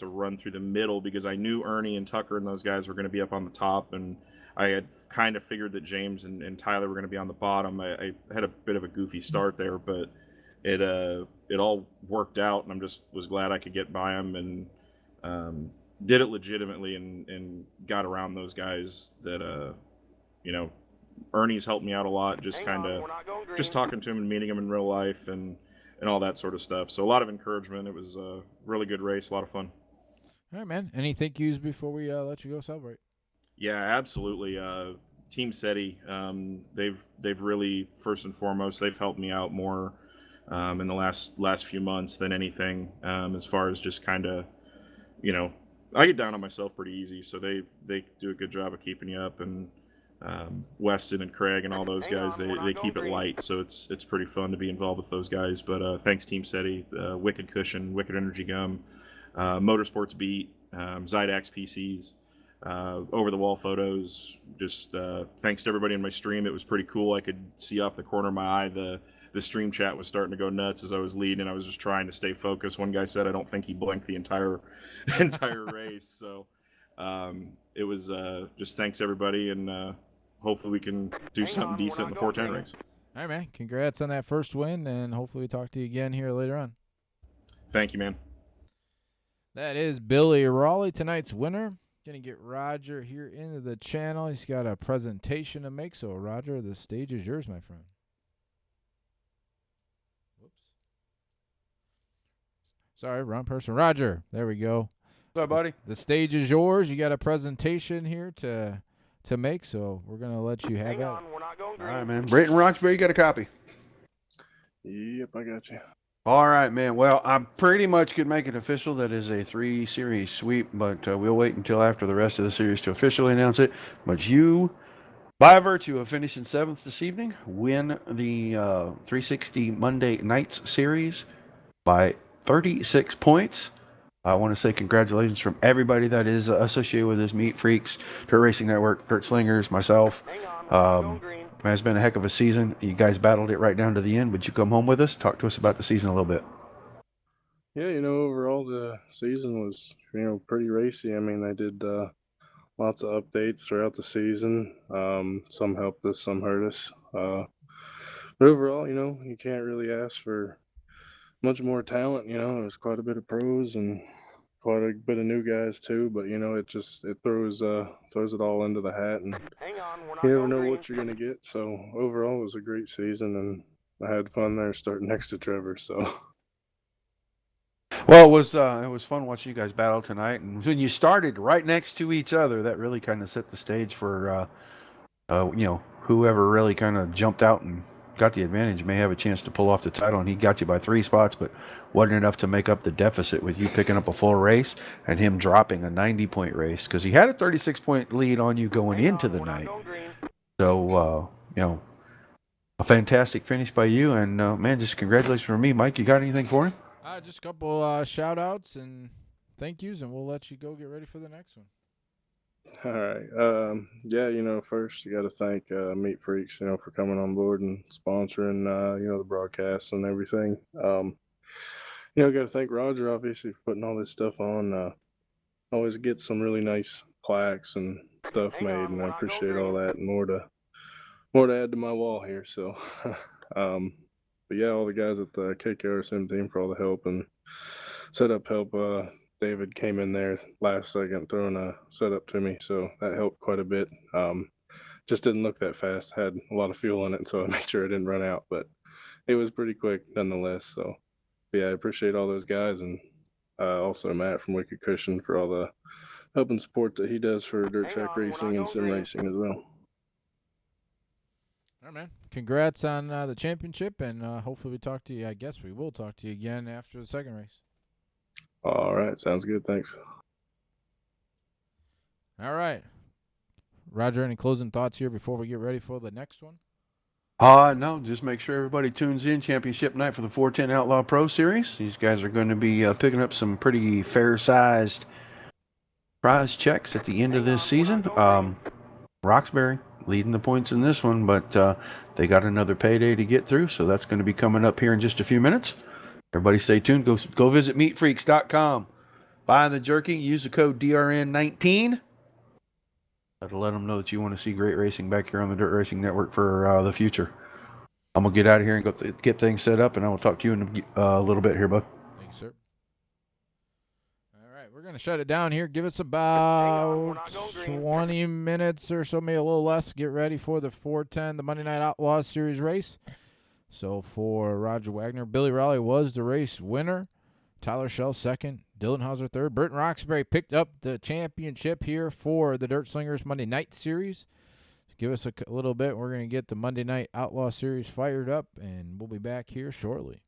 run through the middle because I knew Ernie and Tucker and those guys were going to be up on the top, and I had kind of figured that James and Tyler were going to be on the bottom. I had a bit of a goofy start there, but it all worked out, and was glad I could get by them and did it legitimately and got around those guys that Ernie's helped me out a lot, just Hang kind on, of we're not going green. just talking to him and meeting him in real life and all that sort of stuff. So a lot of encouragement. It was a really good race, a lot of fun. All right, man. Any thank yous before we let you go celebrate? Yeah, absolutely. Team SETI, they've really, first and foremost, they've helped me out more in the last few months than anything, as far as just kind of, I get down on myself pretty easy, so they do a good job of keeping you up, and Weston and Craig and all those Hang guys, on, we're not they going keep it green. light, so it's pretty fun to be involved with those guys. But thanks Team SETI, Wicked Cushion, Wicked Energy Gum, Motorsports Beat, Zydax PCs, over the wall photos. Just thanks to everybody in my stream. It was pretty cool. I could see off the corner of my eye the stream chat was starting to go nuts as I was leading. I was just trying to stay focused. One guy said I don't think he blinked the entire race. So it was just thanks everybody, and hopefully we can do Hang something on, we're decent in not the going 410 green. race. All right, man. Congrats on that first win, and hopefully we talk to you again here later on. Thank you, man. That is Billy Raleigh, tonight's winner. Gonna get Roger here into the channel. He's got a presentation to make, so Roger, the stage is yours, my friend. Whoops. Sorry, wrong person. Roger, there we go. What's up, buddy? The stage is yours. You got a presentation here to make, so we're gonna let you have Hang it. on, we're not going All green. right, man. Brayton Roxbury, you got a copy. Yep, I got you. All right, man. Well, I pretty much could make it official. That is a 3-series sweep, but we'll wait until after the rest of the series to officially announce it. But you, by virtue of finishing 7th this evening, win the 360 Monday Nights Series by 36 points. I want to say congratulations from everybody that is associated with this Meat Freaks, Dirt Racing Network, Dirt Slingers, myself. Hang on, we're not going green. Man, it's been a heck of a season. You guys battled it right down to the end. Would you come home with us? Talk to us about the season a little bit. Yeah, overall the season was, pretty racy. I mean, I did lots of updates throughout the season. Some helped us, some hurt us. But overall, you can't really ask for much more talent. There's quite a bit of pros and quite a bit of new guys too. But it throws it all into the hat, and Hang on, we're not you never going know green. what you're gonna get. So overall, it was a great season, and I had fun there starting next to Trevor. So. Well, it was fun watching you guys battle tonight, and when you started right next to each other, that really kind of set the stage for whoever really kind of jumped out and got the advantage, may have a chance to pull off the title, and he got you by 3 spots, but wasn't enough to make up the deficit with you picking up a full race and him dropping a 90-point race because he had a 36-point lead on you going Hang into on, the we're not night. going green. So, a fantastic finish by you, and man, just congratulations from me. Mike, you got anything for him? Just a couple shout outs and thank yous, and we'll let you go get ready for the next one. All right. Yeah, first you got to thank Meat Freaks, for coming on board and sponsoring, the broadcast and everything. Got to thank Roger, obviously, for putting all this stuff on. Always get some really nice plaques and stuff Hang made, on, and we're I not going appreciate all green. that and more to add to my wall here. So, but yeah, all the guys at the KKRSM team for all the help and setup help. David came in there last second throwing a setup to me, so that helped quite a bit. Just didn't look that fast. Had a lot of fuel in it, so I made sure it didn't run out, but it was pretty quick nonetheless. So, yeah, I appreciate all those guys, and also Matt from Wicked Cushion for all the help and support that he does for dirt Hang track on, we're not racing and going sim green. racing as well. All right, man. Congrats on the championship, and hopefully we talk to you. I guess we will talk to you again after the second race. All right, sounds good. Thanks. All right. Roger, any closing thoughts here before we get ready for the next one? No, just make sure everybody tunes in championship night for the 410 Outlaw Pro Series. These guys are going to be picking up some pretty fair-sized prize checks at the end of Hang this on, we're not season. going green. Roxbury leading the points in this one, but they got another payday to get through, so that's going to be coming up here in just a few minutes. Everybody stay tuned. Go visit meatfreaks.com. Buy the jerky. Use the code DRN19. That'll let them know that you want to see great racing back here on the Dirt Racing Network for the future. I'm going to get out of here and go get things set up, and I will talk to you in a little bit here, bud. Thank you, sir. All right, we're going to shut it down here. Give us Hang on, we're about not going green. 20 minutes or so, maybe a little less. Get ready for the 410, the Monday Night Outlaws Series race. So for Roger Wagner, Billy Raleigh was the race winner. Tyler Schell second, Dylan Hauser third. Burton Roxbury picked up the championship here for the Dirt Slingers Monday Night Series. Give us a little bit. We're going to get the Monday Night Outlaw Series fired up, and we'll be back here shortly.